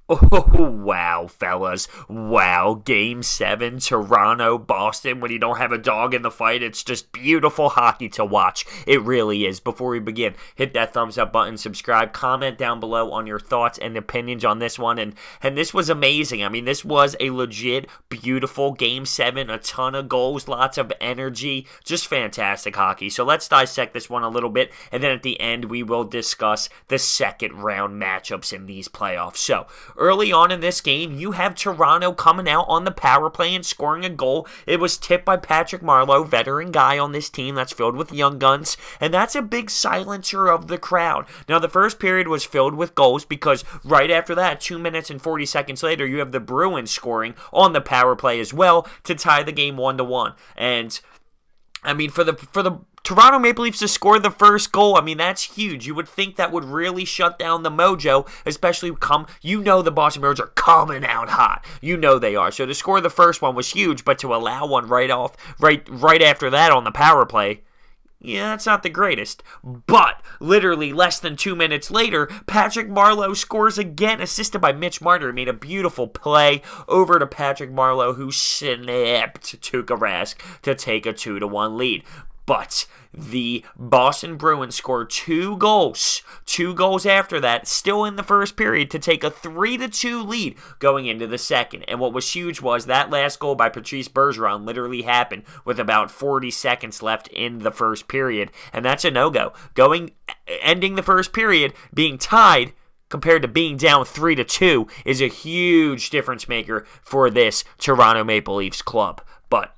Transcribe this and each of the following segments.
Oh, wow, fellas. Wow. Game 7, Toronto, Boston. When you don't have a dog in the fight, it's just beautiful hockey to watch. It really is. Before we begin, hit that thumbs up button, subscribe, comment down below on your thoughts and opinions on this one. And this was amazing. I mean, this was a legit, beautiful Game 7. A ton of goals, lots of energy. Just fantastic hockey. So let's dissect this one a little bit. And then at the end, we will discuss the second round matchups in these playoffs. So, early on in this game, you have Toronto coming out on the power play and scoring a goal. It was tipped by Patrick Marleau, veteran guy on this team that's filled with young guns, and that's a big silencer of the crowd. Now, the first period was filled with goals because right after that, 2 minutes and 40 seconds later, you have the Bruins scoring on the power play as well to tie the game 1-1. And I mean, for the Toronto Maple Leafs to score the first goal, I mean, that's huge. You would think that would really shut down the mojo, especially the Boston Bruins are coming out hot. You know they are. So to score the first one was huge, but to allow one right after that on the power play, yeah, that's not the greatest. But literally less than 2 minutes later, Patrick Marleau scores again, assisted by Mitch Marner. He made a beautiful play over to Patrick Marleau, who snapped Tuukka Rask to take a 2-1 lead. But the Boston Bruins scored two goals after that, still in the first period, to take a 3-2 lead going into the second. And what was huge was that last goal by Patrice Bergeron literally happened with about 40 seconds left in the first period, and that's a no-go. Ending the first period, being tied compared to being down 3-2 is a huge difference maker for this Toronto Maple Leafs club. But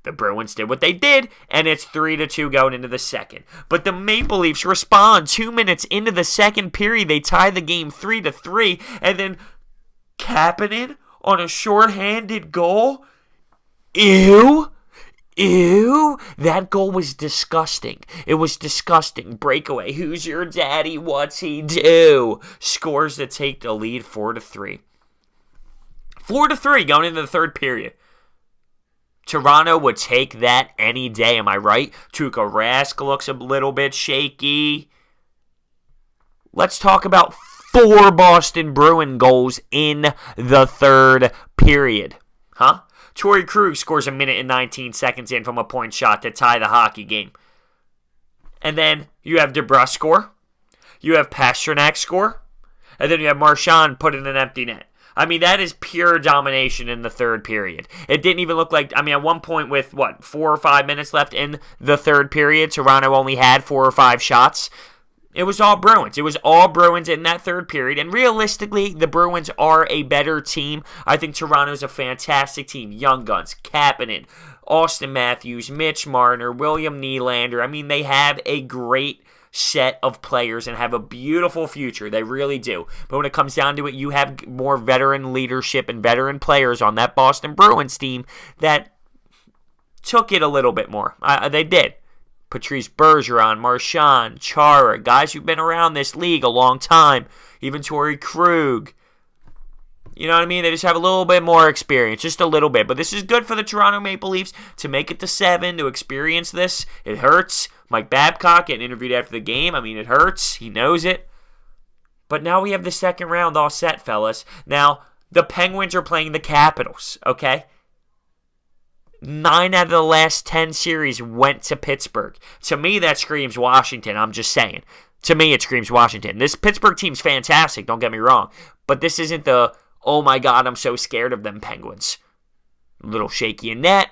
the Bruins did what they did, and it's 3-2 going into the second. But the Maple Leafs respond 2 minutes into the second period. They tie the game 3-3, and then Kapanen on a shorthanded goal. Ew. That goal was disgusting. It was disgusting. Breakaway. Who's your daddy? What's he do? Scores to take the lead 4-3. 4-3 going into the third period. Toronto would take that any day, am I right? Tuukka Rask looks a little bit shaky. Let's talk about 4 Boston Bruin goals in the third period. Torrey Krug scores 1 minute and 19 seconds in from a point shot to tie the hockey game. And then you have DeBrusk score. You have Pastrnak score. And then you have Marchand put in an empty net. I mean, that is pure domination in the third period. It didn't even look like, at one point with, 4 or 5 minutes left in the third period, Toronto only had 4 or 5 shots. It was all Bruins. It was all Bruins in that third period. And realistically, the Bruins are a better team. I think Toronto's a fantastic team. Young guns, Kapanen, Austin Matthews, Mitch Marner, William Nylander. I mean, they have a great set of players and have a beautiful future. They really do. But when it comes down to it, you have more veteran leadership and veteran players on that Boston Bruins team that took it a little bit more. They did. Patrice Bergeron, Marchand, Chara, guys who've been around this league a long time. Even Torrey Krug. You know what I mean? They just have a little bit more experience, just a little bit. But this is good for the Toronto Maple Leafs to make it to 7, to experience this. It hurts. Mike Babcock getting interviewed after the game. I mean, it hurts. He knows it. But now we have the second round all set, fellas. Now, the Penguins are playing the Capitals, okay? 9 out of the last 10 series went to Pittsburgh. To me, that screams Washington. I'm just saying. To me, it screams Washington. This Pittsburgh team's fantastic, don't get me wrong. But this isn't the, oh my God, I'm so scared of them Penguins. A little shaky in net.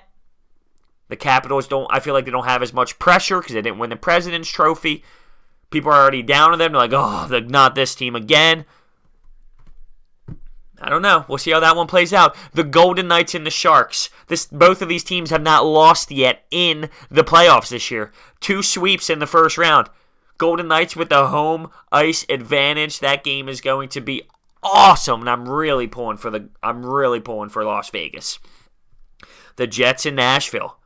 The Capitals I feel like they don't have as much pressure because they didn't win the President's Trophy. People are already down on them. They're like, oh, they're not this team again. I don't know. We'll see how that one plays out. The Golden Knights and the Sharks. Both of these teams have not lost yet in the playoffs this year. 2 sweeps in the first round. Golden Knights with the home ice advantage. That game is going to be awesome, and I'm really pulling for Las Vegas. The Jets in Nashville.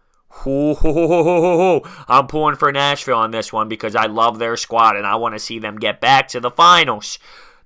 I'm pulling for Nashville on this one because I love their squad and I want to see them get back to the finals.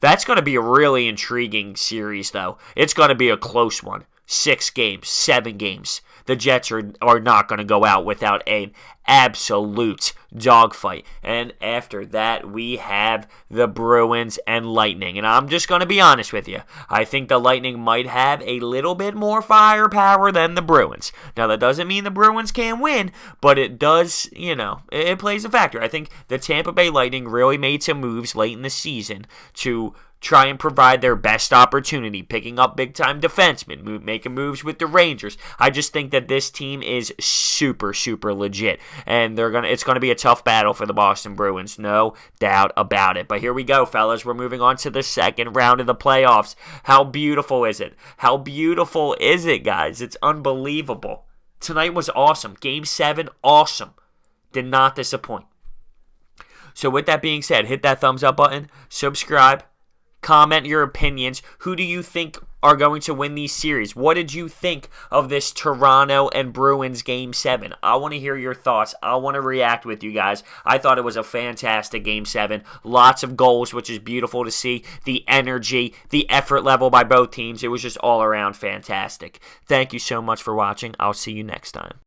That's going to be a really intriguing series, though. It's going to be a close one. 6 games, 7 games. The Jets are not going to go out without an absolute dogfight. And after that, we have the Bruins and Lightning. And I'm just going to be honest with you. I think the Lightning might have a little bit more firepower than the Bruins. Now, that doesn't mean the Bruins can't win, but it does, it plays a factor. I think the Tampa Bay Lightning really made some moves late in the season to try and provide their best opportunity, picking up big-time defensemen, making moves with the Rangers. I just think that this team is super, super legit, and it's going to be a tough battle for the Boston Bruins, no doubt about it. But here we go, fellas. We're moving on to the second round of the playoffs. How beautiful is it? How beautiful is it, guys? It's unbelievable. Tonight was awesome. Game 7, awesome. Did not disappoint. So with that being said, hit that thumbs up button, subscribe, comment your opinions. Who do you think are going to win these series? What did you think of this Toronto and Bruins Game 7? I want to hear your thoughts. I want to react with you guys. I thought it was a fantastic Game 7. Lots of goals, which is beautiful to see. The energy, the effort level by both teams. It was just all around fantastic. Thank you so much for watching. I'll see you next time.